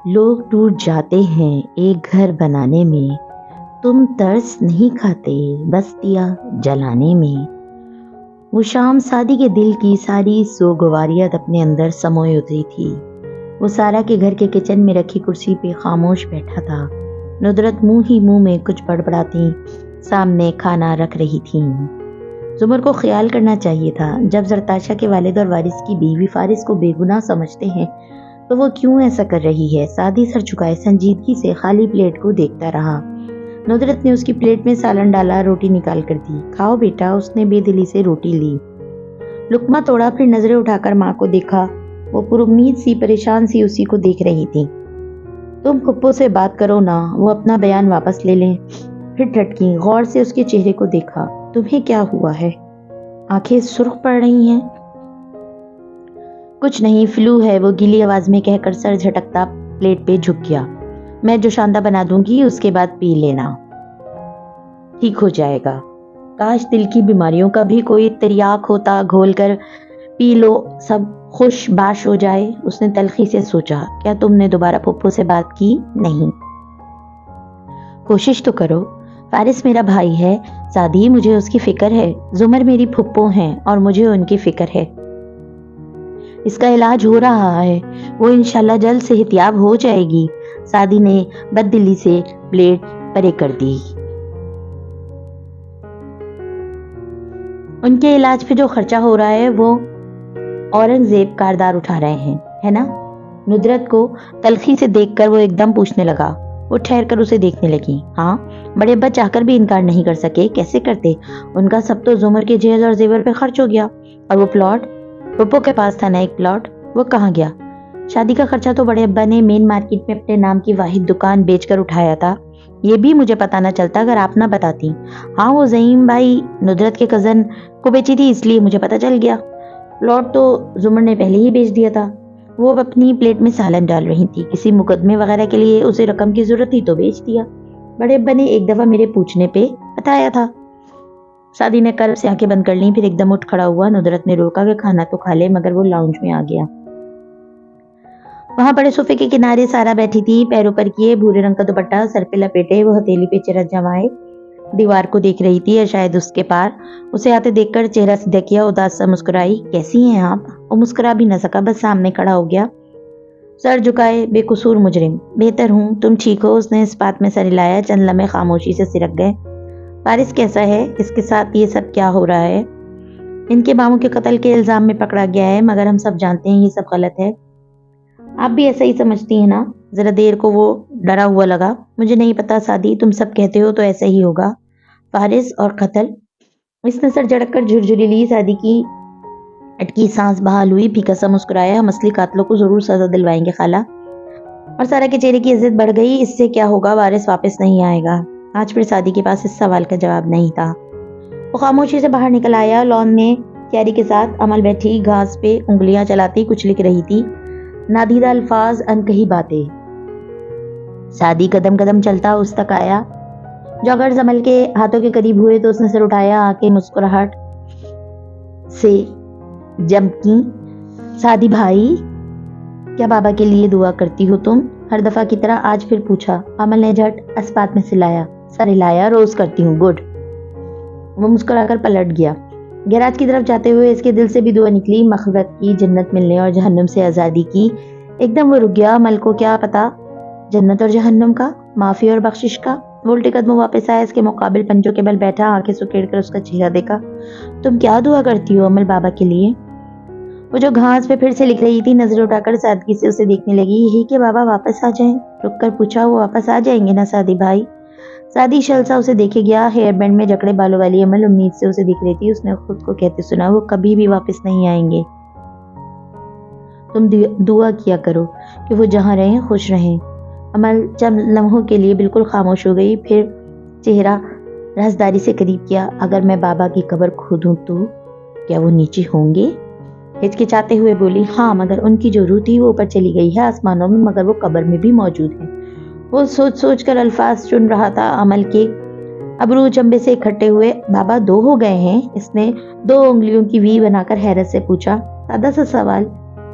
لوگ ٹوٹ جاتے ہیں ایک گھر بنانے میں، تم ترس نہیں کھاتے بستیاں جلانے میں۔ وہ شام سعدی کے دل کی ساری سوگواریت اپنے اندر سموئے اتری تھی۔ وہ سارا کے گھر کے کچن میں رکھی کرسی پہ خاموش بیٹھا تھا۔ ندرت منہ ہی منہ میں کچھ بڑبڑاتی سامنے کھانا رکھ رہی تھیں۔ زمر کو خیال کرنا چاہیے تھا، جب زرتاشا کے والد اور وارث کی بیوی فارس کو بے گناہ سمجھتے ہیں تو وہ کیوں ایسا کر رہی ہے؟ سعدی سر جھکائے سنجیدگی سے خالی پلیٹ کو دیکھتا رہا۔ ندرت نے اس کی پلیٹ میں سالن ڈالا، روٹی نکال کر دی۔ کھاؤ بیٹا، اس نے بے دلی سے روٹی لی، لقمہ توڑا، پھر نظریں اٹھا کر ماں کو دیکھا۔ وہ پر امید سی پریشان سی اسی کو دیکھ رہی تھی۔ تم پھپھو سے بات کرو نا، وہ اپنا بیان واپس لے لیں۔ پھر ٹھٹکی، غور سے اس کے چہرے کو دیکھا۔ تمہیں کیا ہوا ہے؟ آنکھیں سرخ پڑ رہی ہیں۔ کچھ نہیں، فلو ہے، وہ گیلی آواز میں کہہ کر سر جھٹکتا پلیٹ پہ جھک گیا۔ میں جوشاندہ بنا دوں گی، اس کے بعد پی لینا، ٹھیک ہو جائے گا۔ کاش دل کی بیماریوں کا بھی کوئی تریاک ہوتا، گھول کر پی لو، سب خوش باش ہو جائے۔ اس نے تلخی سے سوچا، کیا تم نے دوبارہ پھپھو سے بات کی؟ نہیں۔ کوشش تو کرو۔ فارس میرا بھائی ہے سعدی، مجھے اس کی فکر ہے۔ زمر میری پھپھو ہیں اور مجھے ان کی فکر ہے۔ اس کا علاج ہو رہا ہے، وہ انشاءاللہ جلد صحتیاب ہو جائے گی۔ سعدی نے بد دلی سے پلیٹ پرے کر دی۔ ان کے علاج پہ جو خرچہ ہو رہا ہے وہ اورنگزیب کاردار اٹھا رہے ہیں، ہے نا؟ ندرت کو تلخی سے دیکھ کر وہ ایک دم پوچھنے لگا۔ وہ ٹھہر کر اسے دیکھنے لگی۔ ہاں، بڑے ابا چاہ کر بھی انکار نہیں کر سکے، کیسے کرتے؟ ان کا سب تو زمر کے جہیز اور زیور پہ خرچ ہو گیا، اور وہ پلاٹ پھپھو کے پاس تھا نا ایک پلاٹ، وہ کہاں گیا؟ شادی کا خرچہ تو بڑے ابا نے مین مارکیٹ میں اپنے نام کی واحد دکان بیچ کر اٹھایا تھا، یہ بھی مجھے پتا نہ چلتا اگر آپ نہ بتاتی۔ ہاں، وہ زعیم بھائی ندرت کے کزن کو بیچی تھی، اس لیے مجھے پتا چل گیا۔ پلاٹ تو زمر نے پہلے ہی بیچ دیا تھا۔ وہ اب اپنی پلیٹ میں سالن ڈال رہی تھی، کسی مقدمے وغیرہ کے لیے اسے رقم کی ضرورت تھی تو بیچ دیا۔ بڑے ابا نے ایک دفعہ میرے پوچھنے پہ بتایا تھا۔ سعدی نے کرب سے آنکھیں بند کر لیں، پھر ایک دم اٹھ کھڑا ہوا۔ ندرت نے روکا کہ کھانا تو کھا لے، مگر وہ لاؤنج میں آ گیا۔ وہاں بڑے صوفے کے کنارے سارا بیٹھی تھی، پیروں پر کیے بھورے رنگ کا دوپٹہ سر پہ لپیٹے، وہ ہتھیلی پہ چرچ جمائے دیوار کو دیکھ رہی تھی، یا شاید اس کے پار۔ اسے آتے دیکھ کر چہرہ سیدھا کیا، اداس سا مسکرائی۔ کیسی ہیں آپ؟ وہ مسکرا بھی نہ سکا، بس سامنے کھڑا ہو گیا، سر جھکائے، بے قصور مجرم۔ بہتر ہوں، تم ٹھیک ہو؟ اس نے اس بات میں سر ہلایا۔ چند لمحے خاموشی سے سرک گئے۔ فارس کیسا ہے؟ اس کے ساتھ یہ سب کیا ہو رہا ہے؟ ان کے ماموں کے قتل کے الزام میں پکڑا گیا ہے، مگر ہم سب جانتے ہیں یہ سب غلط ہے۔ آپ بھی ایسا ہی سمجھتی ہیں نا؟ ذرا دیر کو وہ ڈرا ہوا لگا۔ مجھے نہیں پتا سعدی، تم سب کہتے ہو تو ایسا ہی ہوگا۔ فارس اور قتل؟ اس نے سر جھٹک کر جھرجھری لی۔ سعدی کی اٹکی سانس بحال ہوئی، پھیکا سا مسکرایا۔ ہم اصلی قاتلوں کو ضرور سزا دلوائیں گے خالہ۔ اور سارا کے چہرے کی عزت بڑھ گئی۔ اس سے کیا ہوگا؟ وارث واپس نہیں آئے گا۔ آج پھر سعدی کے پاس اس سوال کا جواب نہیں تھا۔ وہ خاموشی سے باہر نکل آیا۔ لان میں تیاری کے ساتھ امل بیٹھی گھاس پہ انگلیاں چلاتی کچھ لکھ رہی تھی، نادیدہ الفاظ، انکہی باتیں۔ سعدی قدم قدم چلتا اس تک آیا۔ جاگرز عمل کے ہاتھوں کے قریب ہوئے تو اس نے سر اٹھایا، آنکھیں مسکراہٹ سے جم کی۔ سعدی بھائی، کیا بابا کے لیے دعا کرتی ہو تم؟ ہر دفعہ کی طرح آج پھر پوچھا۔ عمل نے جھٹ اسبات میں سلایا، سر ہلایا۔ روز کرتی ہوں۔ گڈ۔ وہ مسکرا کر پلٹ گیا۔ گیراج کی طرف جاتے ہوئے اس کے دل سے بھی دعا نکلی، مغفرت کی، جنت ملنے اور جہنم سے آزادی کی۔ ایک دم وہ رک گیا۔ عمل کو کیا پتا جنت اور جہنم کا، معافی اور بخشش کا؟ وہ الٹے قدموں واپس آیا، اس کے مقابل پنجوں کے بل بیٹھا، آنکھیں سکیڑ کر اس کا چہرہ دیکھا۔ تم کیا دعا کرتی ہو عمل بابا کے لیے؟ وہ جو گھاس پہ پھر سے لکھ رہی تھی نظر اٹھا کر سادگی سے اسے دیکھنے لگی۔ یہی کہ بابا واپس آ جائیں۔ رک کر پوچھا، وہ واپس آ جائیں گے نا سعدی بھائی؟ سعدی شلسا اسے دیکھے گیا۔ ہیئر بینڈ میں جکڑے بالوں والی عمل امید سے اسے دیکھ رہی تھی۔ اس نے خود کو کہتے سنا، وہ کبھی بھی واپس نہیں آئیں گے۔ تم دعا کیا کرو کہ وہ جہاں رہیں خوش رہیں۔ عمل چند لمحوں کے لیے بالکل خاموش ہو گئی، پھر چہرہ رازداری سے قریب کیا۔ اگر میں بابا کی قبر کھودوں تو کیا وہ نیچے ہوں گے؟ ہچکچاتے ہوئے بولی، ہاں، مگر ان کی جو روح تھی وہ اوپر چلی گئی ہے آسمانوں میں، مگر وہ قبر میں بھی موجود ہے۔ وہ سوچ سوچ کر الفاظ چن رہا تھا۔ عمل کے ابرو چمبے سے اکٹھے ہوئے۔ بابا 2 ہو گئے ہیں؟ اس نے 2 انگلیوں کی وی بنا کر حیرت سے پوچھا۔ سادہ سا سوال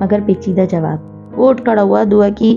مگر پیچیدہ جواب۔ وہ اٹھ کھڑا ہوا، دعا کی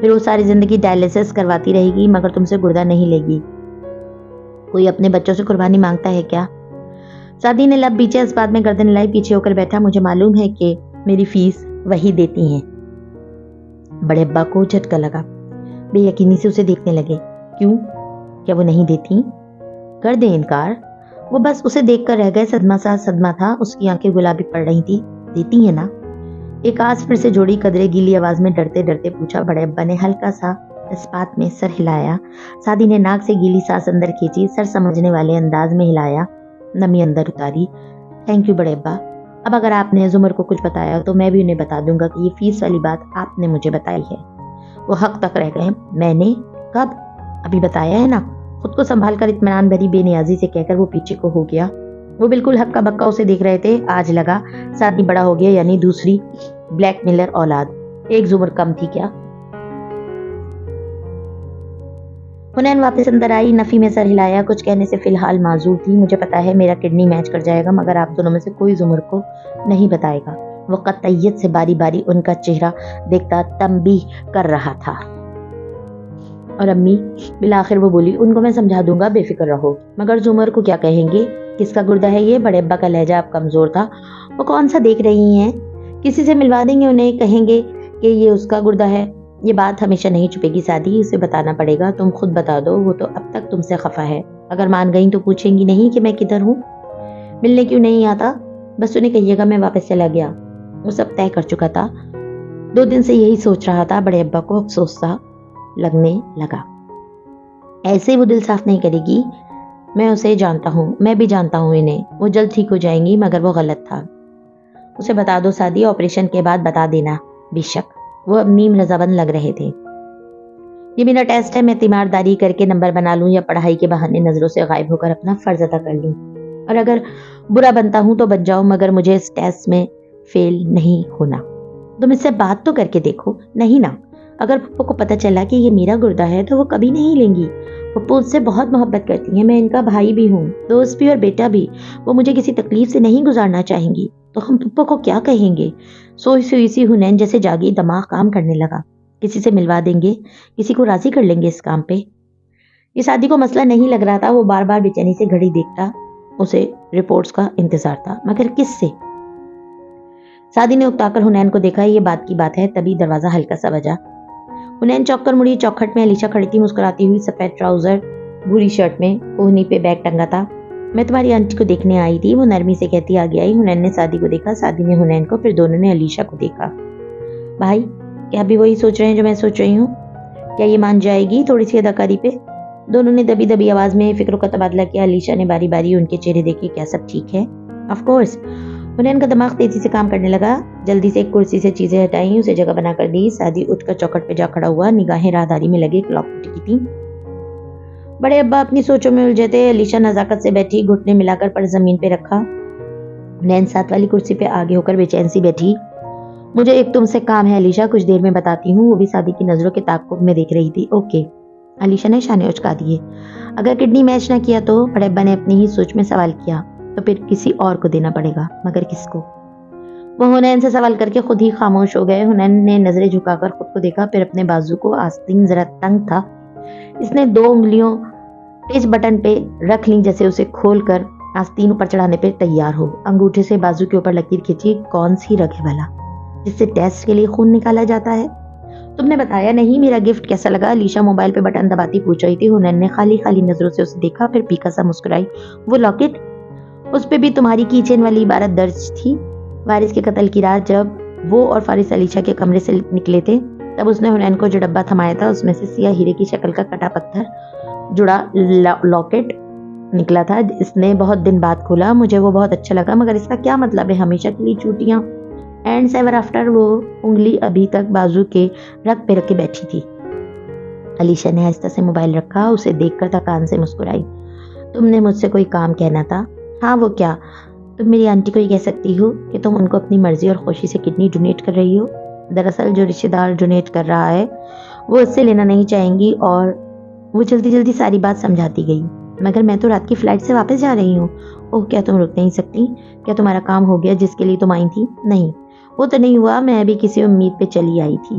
پھر وہ ساری زندگی ڈائلیسس کرواتی رہے گی مگر تم سے گردہ نہیں لے گی. کوئی اپنے بچوں سے قربانی مانگتا ہے کیا؟ سعدی نے لب پیچھے اس بات میں گردن ہلائی. پیچھے ہو کر بیٹھا. مجھے معلوم ہے کہ میری فیس وہی دیتی ہیں. بڑے ابا کو جھٹکا لگا. بے یقینی سے اسے دیکھنے لگے. کیوں؟ کیا وہ نہیں دیتی؟ کر دیں انکار. وہ بس اسے دیکھ کر رہ گئے. صدمہ سا صدمہ تھا. اس کی آنکھیں گلابی پڑ رہی تھی. دیتی ہیں نا؟ ایک آس پھر سے جوڑی. قدرے گیلی آواز میں ڈرتے ڈرتے پوچھا. بڑے ابا نے ہلکا سا اس بات میں سر ہلایا. سعدی نے ناک سے گیلی سانس اندر کھینچی. سر سمجھنے والے انداز میں ہلایا. نمی اندر اتاری. تھینک یو بڑے ابا. اب اگر آپ نے زمر کو کچھ بتایا تو میں بھی انہیں بتا دوں گا کہ یہ فیس والی بات آپ نے مجھے بتائی ہے. وہ حق تک رہ گئے. میں نے؟ کب؟ ابھی بتایا ہے نا. خود کو سنبھال کر اطمینان بھری بے نیازی سے کہہ کر وہ پیچھے کو ہو گیا. وہ بالکل ہکا بکا اسے دیکھ رہے تھے. آج لگا سعدی بڑا ہو گیا. یعنی دوسری بلیک میلر اولاد. ایک زمر کم تھی کیا؟ حنین واپس اندر آئی. نفی میں سر ہلایا. کچھ کہنے سے فی الحال معذور تھی. مجھے پتا ہے میرا کڈنی میچ کر جائے گا مگر آپ دونوں میں سے کوئی زمر کو نہیں بتائے گا. وہ قطعیت سے باری باری ان کا چہرہ دیکھتا تنبیہ کر رہا تھا. اور امی؟ بالآخر وہ بولی. ان کو میں سمجھا دوں گا بے فکر رہو. مگر زمر کو کیا کہیں گے؟ کس کا گردہ ہے یہ؟ بڑے ابا کا لہجہ اب کمزور تھا. وہ کون سا دیکھ رہی ہیں؟ کسی سے ملوا دیں گے انہیں. کہیں گے کہ یہ اس کا گردہ ہے. یہ بات ہمیشہ نہیں چھپے گی سعدی. اسے بتانا پڑے گا. تم خود بتا دو. وہ تو اب تک تم سے خفا ہے. اگر مان گئی تو پوچھیں گی نہیں کہ میں کدھر ہوں. ملنے کیوں نہیں آتا؟ بس انہیں کہیے گا میں واپس چلا گیا. وہ سب طے کر چکا تھا. 2 دن سے یہی سوچ رہا تھا. بڑے ابا کو افسوس سا لگنے لگا. ایسے وہ دل صاف نہیں کرے گی. میں اسے جانتا ہوں. میں بھی جانتا ہوں انہیں. وہ جلد ٹھیک ہو جائیں گی. مگر وہ غلط تھا. اسے بتا دو سعدی. آپریشن کے بعد بتا دینا. بے شک. وہ اب نیم رضامند لگ رہے تھے. یہ میرا ٹیسٹ ہے. میں تیمارداری کر کے نمبر بنا لوں یا پڑھائی کے بہانے نظروں سے غائب ہو کر اپنا فرض ادا کر لوں. اور اگر برا بنتا ہوں تو بچ جاؤ مگر مجھے اس ٹیسٹ میں فیل نہیں ہونا. تم اس سے بات تو کر کے دیکھو. نہیں نا. اگر پپو کو پتہ چلا کہ یہ میرا گردہ ہے تو وہ کبھی نہیں لیں گی. پپو اس سے بہت محبت کرتی ہیں. میں ان کا بھائی بھی ہوں. دوست بھی اور بیٹا بھی. وہ مجھے کسی تکلیف سے نہیں گزارنا چاہیں گی. تو ہم پپو کو کیا کہیں گے؟ سوئی سی حنین جیسے جاگی. دماغ کام کرنے لگا. کسی سے ملوا دیں گے. کسی کو راضی کر لیں گے اس کام پہ. یہ سعدی کو مسئلہ نہیں لگ رہا تھا. وہ بار بار بے چینی سے گھڑی دیکھتا. اسے رپورٹس کا انتظار تھا. مگر کس سے؟ سعدی نے اکتا کر حنین کو دیکھا. یہ بات کی بات ہے. تبھی دروازہ ہلکا سا بجا. حنین چوک کر مڑی. چوکھٹ میں علیشا کھڑی تھی مسکراتی ہوئی. سفید ٹراؤزر بھوری شرٹ میں. کوہنی پہ بیگ ٹنگا تھا. میں تمہاری آنٹی کو دیکھنے آئی تھی. وہ نرمی سے کہتی آگے آئی. حنین نے سعدی کو دیکھا. سعدی نے حنین کو. پھر دونوں نے علیشا کو دیکھا. بھائی کیا بھی وہی سوچ رہے ہیں جو میں سوچ رہی ہوں؟ کیا یہ مان جائے گی تھوڑی سی اداکاری پہ؟ دونوں نے دبی دبی آواز میں فکروں کا تبادلہ کیا. علیشا نے باری باری ان کے چہرے دیکھے. کیا سب ٹھیک ہے؟ Of course. حنین کا دماغ تیزی سے کام کرنے لگا. جلدی سے ایک کرسی سے چیزیں ہٹائیں. اسے جگہ بنا کر دی. سعدی اٹھ کر چوکھٹ پہ جا کھڑا ہوا. نگاہیں راہداری میں لگے کلاک کی تھی. بڑے ابا اپنی سوچوں میں الجھے تھے. علیشا نزاکت سے بیٹھی. گھٹنے ملا کر پر زمین پہ رکھا. حنین ساتھ والی کرسی پہ آگے ہو کر بے چین سی بیٹھی. مجھے ایک تم سے کام ہے علیشا. کچھ دیر میں بتاتی ہوں. وہ بھی سعدی کی نظروں کے تعاقب میں دیکھ رہی تھی. اوکے. علیشا نے شانے اچکا دیے. اگر کڈنی میچ نہ کیا تو؟ بڑے ابا نے اپنی ہی سوچ میں سوال کیا. تو پھر کسی اور کو دینا پڑے گا. مگر کس کو؟ وہ حنین سے سوال کر کے خود ہی خاموش ہو گئے. حنین نے نظریں جھکا کر خود کو دیکھا. پھر اپنے بازو کو. آستین ذرا تنگ تھا. اس نے 2 انگلیوں پیچ بٹن پہ رکھ لیں جیسے اسے کھول کر آستین اوپر چڑھانے پہ تیار ہو. انگوٹھے سے بازو کے اوپر لکیر کھینچی. کون سی رگ ہے بھلا جس سے ٹیسٹ کے لیے خون نکالا جاتا ہے؟ تم نے بتایا نہیں. میرا گفٹ کیسا لگا؟ علیشا موبائل پہ بٹن دباتی پوچھ رہی تھی. حنین نے خالی خالی نظروں سے اسے دیکھا. پھر پھیکا سا مسکرائی. وہ لاکٹ؟ اس پہ بھی تمہاری کی چین والی عبارت درج تھی. وارث کے قتل کی رات جب وہ اور فارس علیشا کے کمرے سے نکلے تھے تب اس نے حنین کو جو ڈبہ تھمایا تھا اس میں سے سیاہ ہیرے کی شکل کا کٹا پتھر جڑا لاکٹ نکلا تھا. اس نے بہت دن بعد کھولا. مجھے وہ بہت اچھا لگا. مگر اس کا کیا مطلب ہے؟ ہمیشہ کے لیے چوٹیاں اینڈ ایور آفٹر. وہ انگلی ابھی تک بازو کے رگ پہ رکھ کے بیٹھی تھی. علیشا نے آہستہ سے موبائل رکھا. اسے دیکھ کر تھکان سے مسکرائی. تم نے مجھ سے کوئی کام کہنا تھا؟ ہاں. وہ کیا؟ تم میری آنٹی کو یہ کہہ سکتی ہو کہ تم ان کو اپنی مرضی اور خوشی سے کڈنی ڈونیٹ کر رہی ہو. دراصل جو رشتہ دار ڈونیٹ کر رہا ہے وہ اس سے لینا نہیں چاہیں گی. اور وہ جلدی جلدی ساری بات سمجھاتی گئی. مگر میں تو رات کی فلائٹ سے واپس جا رہی ہوں. اوہ کیا تم رک نہیں سکتی؟ کیا تمہارا کام ہو گیا جس کے لیے تم آئی تھی؟ نہیں وہ تو نہیں ہوا. میں ابھی کسی امید پہ چلی آئی تھی.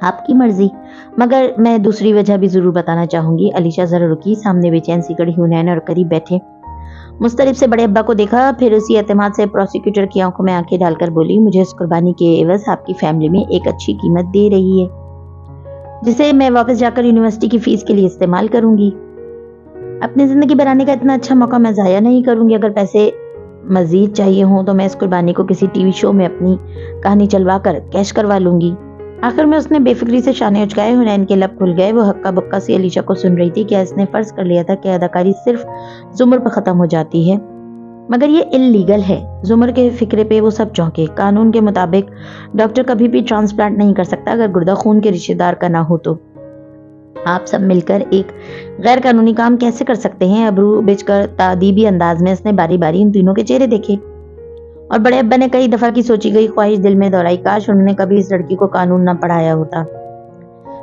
آپ کی مرضی، مگر میں دوسری وجہ بھی ضرور بتانا چاہوں گی۔ علیشہ ذرا رکی، سامنے بے چین سی کڑی حنین اور قریب بیٹھے مسترب سے بڑے ابا کو دیکھا، پھر اسی اعتماد سے پروسیکیوٹر کی آنکھوں میں آنکھیں ڈال کر بولی، مجھے اس قربانی کے عوض آپ کی فیملی میں ایک اچھی قیمت دے رہی ہے، جسے میں واپس جا کر یونیورسٹی کی فیس کے لیے استعمال کروں گی۔ اپنی زندگی بنانے کا اتنا اچھا موقع میں ضائع نہیں کروں گی۔ اگر پیسے مزید چاہیے ہوں تو میں اس قربانی کو کسی ٹی وی شو میں اپنی کہانی چلوا کر کیش کروا لوں گی۔ آخر میں اس نے بے فکری سے شانے اچکائے، حنین کے لب کھل گئے۔ وہ ہکا بکا سی علیشہ کو سن رہی تھی۔ کیا اس نے فرض کر لیا تھا کہ اداکاری صرف زمر پر ختم ہو جاتی ہے؟ مگر یہ اللیگل ہے۔ زمر کے فکرے پہ وہ سب چونکے۔ قانون کے مطابق ڈاکٹر کبھی بھی ٹرانسپلانٹ نہیں کر سکتا اگر گردہ خون کے رشتہ دار کا نہ ہو تو۔ آپ سب مل کر ایک غیر قانونی کام کیسے کر سکتے ہیں؟ ابرو بچ کر تادیبی انداز میں اس نے باری باری ان تینوں کے چہرے دیکھے، اور بڑے ابا نے کئی دفعہ کی سوچی گئی خواہش دل میں دہرائی، کاش انہوں نے کبھی اس لڑکی کو قانون نہ پڑھایا ہوتا۔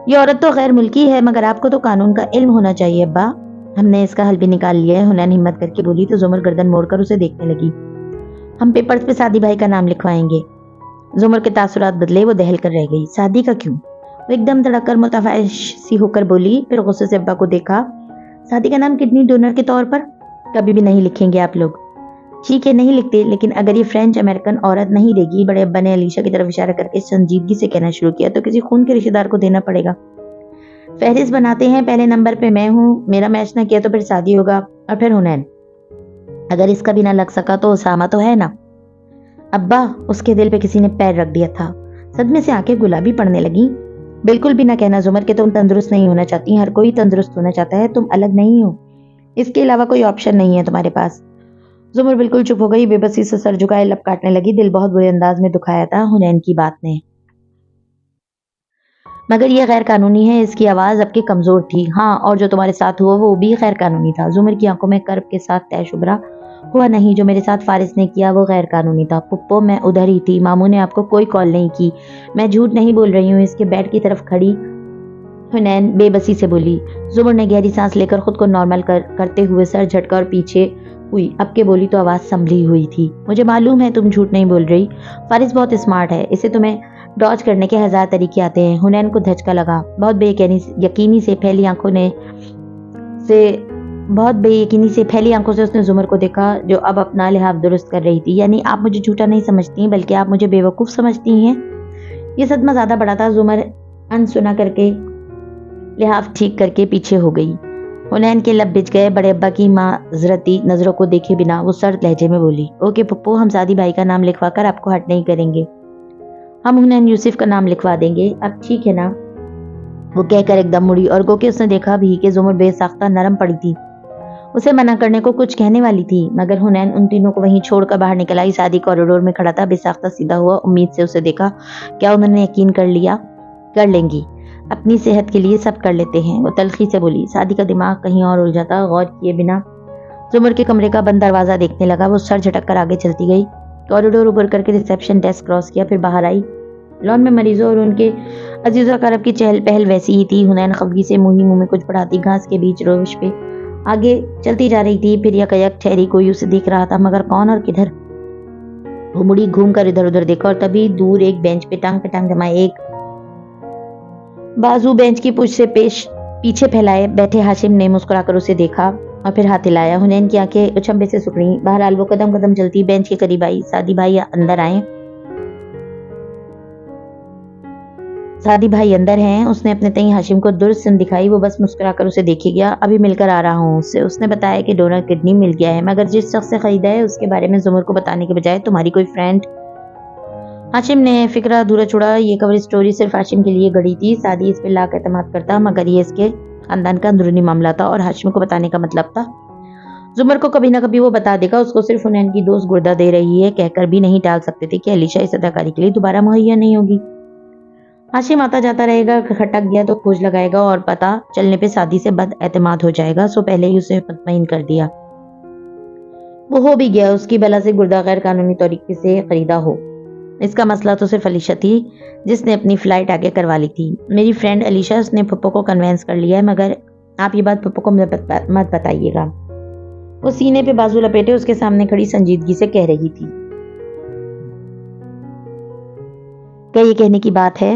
یہ عورت تو غیر ملکی ہے، مگر آپ کو تو قانون کا علم ہونا چاہیے ابا۔ ہم نے اس کا حل بھی نکال لیا ہے، حنین ہمت کر کے بولی تو زمر گردن موڑ کر اسے دیکھنے لگی۔ ہم پیپرز پہ سعدی بھائی کا نام لکھوائیں گے۔ زمر کے تاثرات بدلے، وہ دہل کر رہ گئی۔ سعدی کا کیوں؟ وہ ایک دم دھڑک کر متفائش سی ہو کر بولی، پھر غصے سے ابا کو دیکھا۔ سعدی کا نام کڈنی ڈونر کے طور پر کبھی بھی نہیں لکھیں گے آپ لوگ۔ ٹھیک ہے نہیں لکھتے، لیکن اگر یہ فرینچ امریکن عورت نہیں دے گی، بڑے ابا نے علیشہ کی طرف اشارہ کر کے سنجیدگی سے کہنا شروع کیا، تو کسی خون کے رشتہ دار کو دینا پڑے گا۔ فہرست بناتے ہیں، پہلے نمبر پہ میں ہوں، میرا میچ نہ کیا تو پھر سعدی ہوگا، اور پھر حنین۔ اگر اس کا بھی نہ لگ سکا تو اسامہ تو ہے نا۔ ابا، اس کے دل پہ کسی نے پیر رکھ دیا تھا۔ صدمے سے آنکھیں گلابی پڑنے لگی۔ بالکل بھی نہ کہنا زمر کہ تم تندرست نہیں ہونا چاہتی، ہر کوئی تندرست ہونا چاہتا ہے، تم الگ نہیں ہو، اس کے علاوہ کوئی آپشن نہیں ہے تمہارے پاس۔ زمر بالکل چپ ہو گئی، بے بسی سے سر جھکائے لب کاٹنے لگی۔ دل بہت برے انداز میں دکھایا تھا حنین کی بات نے، مگر یہ غیر قانونی ہے۔ اس کی آواز اب کے کمزور تھی۔ ہاں، اور جو تمہارے ساتھ ہوا وہ بھی غیر قانونی تھا۔ زمر کی آنکھوں میں کرب کے ساتھ تیش ابھرا۔ ہوا نہیں، جو میرے ساتھ فارس نے کیا وہ غیر قانونی تھا پپو، میں ادھر ہی تھی، ماموں نے آپ کو کوئی کال نہیں کی، میں جھوٹ نہیں بول رہی ہوں۔ اس کے بیڈ کی طرف کھڑی حنین بے بسی سے بولی۔ زمر نے گہری سانس لے کر خود کو نارمل کرتے ہوئے سر جھٹکا اور پیچھے ہوئی۔ اب کے بولی تو آواز سنبھلی ہوئی تھی، مجھے معلوم ہے تم جھوٹ نہیں بول رہی، فارس بہت اسمارٹ ہے، اسے تمہیں ڈاج کرنے کے ہزار طریقے آتے ہیں۔ حنین کو دھچکا لگا۔ بہت بے یقینی سے پھیلی آنکھوں سے اس نے زمر کو دیکھا، جو اب اپنا لحاظ درست کر رہی تھی۔ یعنی آپ مجھے جھوٹا نہیں سمجھتی، بلکہ آپ مجھے بیوقوف سمجھتی ہیں؟ یہ صدمہ زیادہ بڑا تھا۔ زمر انسنا کر کے لحاظ ٹھیک کر کے پیچھے ہو گئی۔ حنین کے لب بچ گئے۔ بڑے ابا کی معذرتی نظروں کو دیکھے بنا وہ سرد لہجے میں بولی، اوکے پپو، ہم سعدی بھائی کا نام لکھوا کر آپ کو ہرٹ نہیں کریں گے، ہم حنین یوسف کا نام لکھوا دیں گے، اب ٹھیک ہے نا؟ وہ کہہ کر ایک دم مڑی، اور گو کہ اس نے دیکھا بھی کہ زمر بے ساختہ نرم پڑی تھی، اسے منع کرنے کو کچھ کہنے والی تھی، مگر حنین ان تینوں کو وہیں چھوڑ کر باہر نکل آئی۔ سعدی کوریڈور میں کھڑا تھا، بے ساختہ سیدھا ہوا، امید سے اسے دیکھا۔ کیا انہوں نے یقین کر لیا؟ کر لیں گی، اپنی صحت کے لیے سب کر لیتے ہیں، وہ تلخی سے بولی۔ سعدی کا دماغ کہیں اور الجھا تھا، غور کیے بنا زمر کے کمرے کا بند دروازہ دیکھنے لگا۔ وہ سر جھٹک کر آگے چلتی گئی، کوریڈور عبور کر کے ریسیپشن ڈیسک کراس کیا، پھر باہر آئی۔ لان میں مریضوں اور ان کے عزیز و اقارب کی چہل پہل ویسی ہی تھی۔ حنین خفگی سے منہ میں کچھ پڑھاتی گھاس کے بیچ روش پہ آگے چلتی جا رہی تھی، پھر یک ٹھہری، کوئی اسے دیکھ رہا تھا، مگر کون اور کدھر؟ وہ مڑی، گھوم کر ادھر ادھر دیکھا، اور تبھی دور ایک بینچ پہ ٹانگ جمائے ایک بازو بینچ کی پشت سے پیچھے پھیلائے بیٹھے ہاشم نے مسکرا کر اسے دیکھا اور پھر ہاتھ ہلایا۔ حنین کی آنکھیں اچھمبے سے سکڑیں۔ بہرحال وہ قدم قدم چلتی بینچ کے قریب آئی۔ سعدی بھائی اندر آئے؟ سعدی بھائی اندر ہیں؟ اس نے اپنے تئیں ہاشم کو درست سن دکھائی۔ وہ بس مسکرا کر اسے دیکھے گیا، ابھی مل کر آ رہا ہوں اس سے۔ اس نے بتایا کہ ڈونر کڈنی مل گیا ہے، مگر جس شخص سے خریدا ہے اس کے بارے میں زمر کو بتانے کے بجائے تمہاری کوئی فرینڈ۔ ہاشم نے فکرہ ادھورا چھوڑا۔ یہ کور سٹوری صرف ہاشم کے لیے گڑی تھی۔ سعدی اس پہ لاکھ اعتماد کرتا، مگر یہ اس کے خاندان کا اندرونی معاملہ تھا، اور ہاشم کو بتانے کا مطلب تھا زمر کو کبھی نہ کبھی وہ بتا دے گا۔ اس کو صرف حنین کی دوست گردہ دے رہی ہے کہہ کر بھی نہیں ٹال سکتے تھے کہ علیشہ اس اداکاری کے لیے دوبارہ مہیا نہیں ہوگی۔ ہاشم آتا جاتا رہے گا، کھٹک گیا تو کھوج لگائے گا، اور پتہ چلنے پہ سعدی سے بد اعتماد ہو جائے گا، سو پہلے ہی اسے مطمئن کر دیا۔ وہ ہو بھی گیا، اس کی بلا سے گردہ غیر قانونی طریقے سے خریدا ہو۔ اس کا مسئلہ تو صرف علیشہ تھی جس نے اپنی فلائٹ آگے کروا لی تھی، میری فرینڈ علیشہ، اس نے پھپھو کو کنوینس کر لیا ہے، مگر آپ یہ بات پھپھو کو مت بتائیے گا۔ وہ سینے پہ بازو لپیٹے اس کے سامنے کھڑی سنجیدگی سے کہہ رہی تھی، کیا یہ کہنے کی بات ہے؟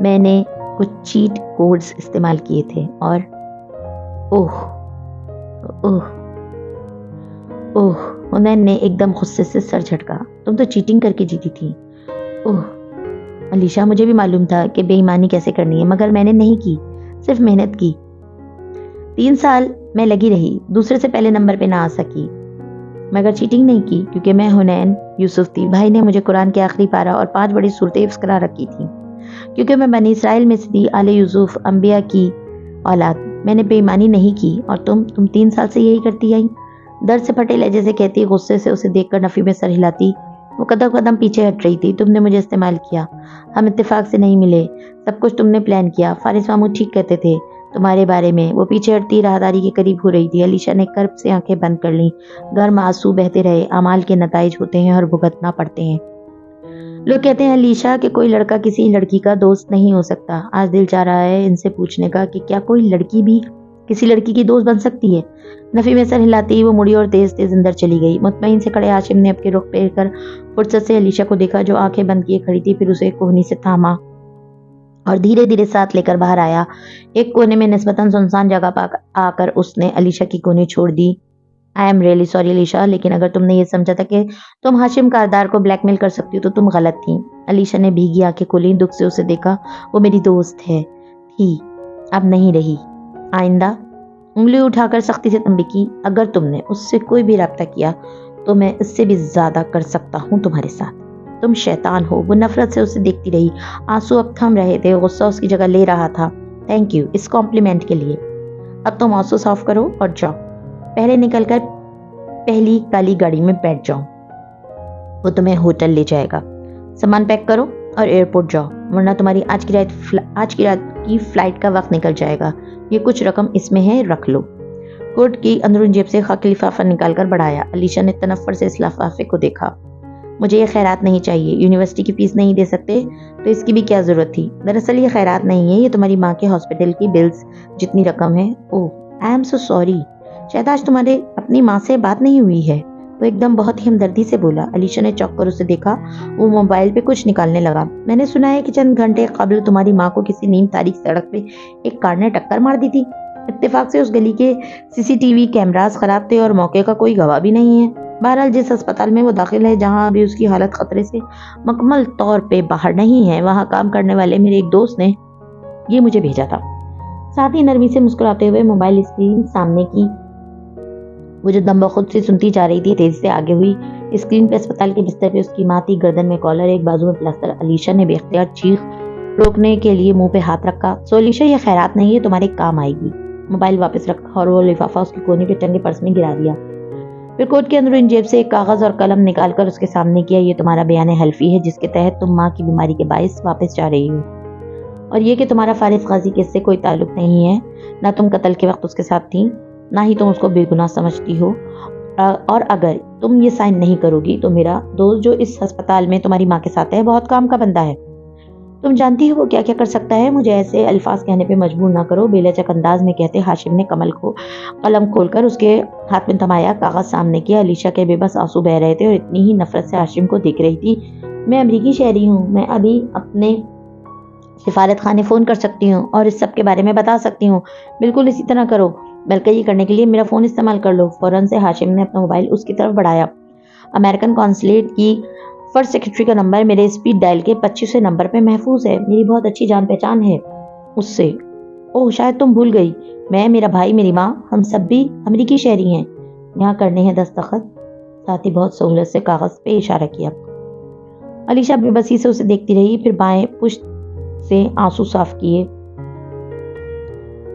میں نے کچھ چیٹ کوڈز استعمال کیے تھے اور اوہ اوہ اوہ حنین نے ایک دم غصے سے سر جھٹکا. تم تو چیٹنگ کر کے جیتی تھی. اوہ علیشا, مجھے بھی معلوم تھا کہ بے ایمانی کیسے کرنی ہے, مگر میں نے نہیں کی, صرف محنت کی. 3 سال میں لگی رہی, دوسرے سے پہلے نمبر پہ نہ آ سکی, مگر چیٹنگ نہیں کی کیونکہ میں حنین یوسف تھی. بھائی نے مجھے قرآن کے آخری پارہ اور 5 بڑی صورتیں حفظ کرا رکھی تھیں کیونکہ میں بنی اسرائیل میں سے تھی, آل یوسف انبیاء کی اولاد. میں نے بے ایمانی نہیں کی. اور تم 3 سال سے یہی کرتی آئی. درد سے پھٹے لہجے سے کہتی, غصے سے اسے دیکھ کر نفی میں سر ہلاتی. وہ قدم پیچھے ہٹ رہی تھی. تم نے مجھے استعمال کیا, ہم اتفاق سے نہیں ملے, سب کچھ تم نے پلان کیا. فارس ماموں ٹھیک کہتے تھے تمہارے بارے میں. وہ پیچھے ہٹتی راہداری کے قریب ہو رہی تھی. علیشا نے کرب سے آنکھیں بند کر لیں. گرم آنسو بہتے رہے. اعمال کے نتائج ہوتے ہیں اور بھگتنا پڑتے ہیں. لوگ کہتے ہیں علیشا کہ کوئی لڑکا کسی لڑکی کا دوست نہیں ہو سکتا. آج دل چاہ رہا ہے ان سے پوچھنے کا کہ کیا کوئی لڑکی بھی کسی لڑکی کی دوست بن سکتی ہے. نفی میں سر ہلاتی وہ مڑی اور تیز تیز اندر چلی گئی. مطمئن سے کھڑے ہاشم نے اب کے رخ پھیر کر فرصت سے علیشا کو دیکھا جو آنکھیں بند کیے کھڑی تھی. پھر اسے کوہنی سے تھاما اور دھیرے دھیرے ساتھ لے کر باہر آیا. ایک کونے میں نسبتاً سنسان جگہ پر آ کر اس نے علیشا کی کونی چھوڑ دی. I am really sorry Alisha, لیکن اگر تم نے یہ سمجھا تھا کہ تم ہاشم کاردار کو بلیک میل کر سکتی ہو تو تم غلط تھی. علیشا نے بھیگی آنکھیں کھولیں. دکھ سے اسے دیکھا. وہ میری دوست ہے, تھی, اب نہیں رہی. آئندہ انگلی اٹھا کر سختی سے تنبیہ, اگر تم نے اس سے کوئی بھی رابطہ کیا تو میں اس سے بھی زیادہ کر سکتا ہوں تمہارے ساتھ. تم شیطان ہو. وہ نفرت سے اسے دیکھتی رہی. آنسو اب تھم رہے تھے. غصہ اس کی جگہ لے رہا تھا. تھینک یو اس کمپلیمنٹ کے لیے. اب تم آنسو صاف کرو اور جاؤ. پہلے نکل کر پہلی کالی گاڑی میں بیٹھ جاؤ. وہ تمہیں ہوٹل لے جائے گا. سامان پیک کرو اور ایئرپورٹ جاؤ, ورنہ تمہاری آج کی رات کی فلائٹ کا وقت نکل جائے گا. یہ کچھ رقم اس میں ہے, رکھ لو. کوٹ کی اندرون جیب سے خاکی لفافہ نکال کر بڑھایا. علیشا نے تنفر سے اس لفافے کو دیکھا. مجھے یہ خیرات نہیں چاہیے. یونیورسٹی کی فیس نہیں دے سکتے تو اس کی بھی کیا ضرورت تھی. دراصل یہ خیرات نہیں ہے, یہ تمہاری ماں کے ہاسپٹل کی بلز جتنی رقم ہے. اوہ آئی ایم سو سوری. شاید آج تمہارے اپنی ماں سے بات نہیں ہوئی ہے. وہ ایک دم بہت ہی ہمدردی سے بولا. علیشا نے چوک کر اسے دیکھا. وہ موبائل پہ کچھ نکالنے لگا. میں نے سنا ہے کہ چند گھنٹے قبل تمہاری ماں کو کسی نیم تاریخ سڑک پہ ایک کار نے ٹکر مار دی تھی. اتفاق سے اس گلی کے CCTV کیمراز خراب تھے اور موقع کا کوئی گواہ بھی نہیں ہے. بہرحال جس ہسپتال میں وہ داخل ہے, جہاں ابھی اس کی حالت خطرے سے مکمل طور پہ باہر نہیں ہے, وہاں کام کرنے والے میرے ایک دوست نے یہ مجھے بھیجا تھا. ساتھ ہی نرمی سے مسکراتے ہوئے موبائل اسکرین سامنے کی وہ جو دم بخود سے سنتی جا رہی تھی تیزی سے آگے ہوئی. اسکرین پہ اسپتال کے بستر پہ اس کی ماں تھی, گردن میں کالر, ایک بازو میں پلاسٹر. علیشا نے بے اختیار چیخ روکنے کے لیے منہ پہ ہاتھ رکھا. سو علیشا یہ خیرات نہیں ہے, تمہارے کام آئے گی. موبائل واپس رکھا اور وہ لفافہ اس کی کونے پہ ٹنگے پرس میں گرا دیا. پھر کوٹ کے اندرون جیب سے ایک کاغذ اور قلم نکال کر اس کے سامنے کیا. یہ تمہارا بیان حلفی ہے جس کے تحت تم ماں کی بیماری کے باعث واپس جا رہی ہو, اور یہ کہ تمہارا فارس غازی کے اس سے کوئی تعلق نہیں ہے. نہ تم قتل کے وقت اس کے ساتھ تھی, نہ ہی تم اس کو بے گناہ سمجھتی ہو. اور اگر تم یہ سائن نہیں کرو گی تو میرا دوست جو اس ہسپتال میں تمہاری ماں کے ساتھ ہے بہت کام کا بندہ ہے. تم جانتی ہو وہ کیا کیا کر سکتا ہے. مجھے ایسے الفاظ کہنے پہ مجبور نہ کرو. بے لچک انداز میں کہتے ہاشم نے قلم کھول کر اس کے ہاتھ میں تھمایا. کاغذ سامنے کیا. علیشا کے بے بس آنسو بہ رہے تھے اور اتنی ہی نفرت سے ہاشم کو دیکھ رہی تھی. میں امریکی شہری ہوں, میں ابھی اپنے سفارت خانے فون کر سکتی ہوں اور اس سب کے بارے میں بتا سکتی ہوں. بالکل اسی طرح کرو, بلکہ یہ کرنے کے لیے میرا فون استعمال کر لو. فوراً سے ہاشم نے اپنا موبائل اس کی طرف بڑھایا. امریکن کونسلیٹ کی فرسٹ سیکرٹری کا نمبر میرے اسپیڈ ڈائل کے 25 نمبر پہ محفوظ ہے. میری بہت اچھی جان پہچان ہے اس سے. اوہ شاید تم بھول گئی, میں, میرا بھائی, میری ماں, ہم سب بھی امریکی شہری ہیں. یہاں کرنے ہیں دستخط. ساتھ ہی بہت سہولت سے کاغذ پہ اشارہ کیا. علیشا بے بسی سے اسے دیکھتی رہی. پھر بائیں پشت سے آنسو صاف کیے,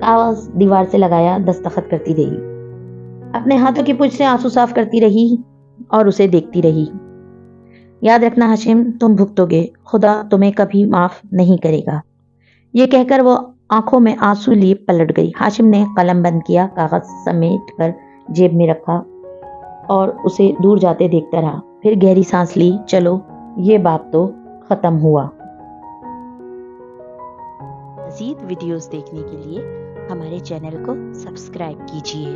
کاغذ دیوار سے لگایا, دستخط کرتی رہی. اپنے ہاتھوں کی پشت سے آنسو صاف کرتی رہی اور اسے دیکھتی رہی. یاد رکھنا ہاشم, تم بھگتو گے, خدا تمہیں کبھی معاف نہیں کرے گا. یہ کہہ کر وہ آنکھوں میں آنسو لیے پلٹ گئی. ہاشم نے قلم بند کیا, کاغذ سمیٹ کر جیب میں رکھا اور اسے دور جاتے دیکھتا رہا. پھر گہری سانس لی. چلو یہ بات تو ختم ہوا. مزید ویڈیوز دیکھنے کے لیے ہمارے چینل کو سبسکرائب کیجیے.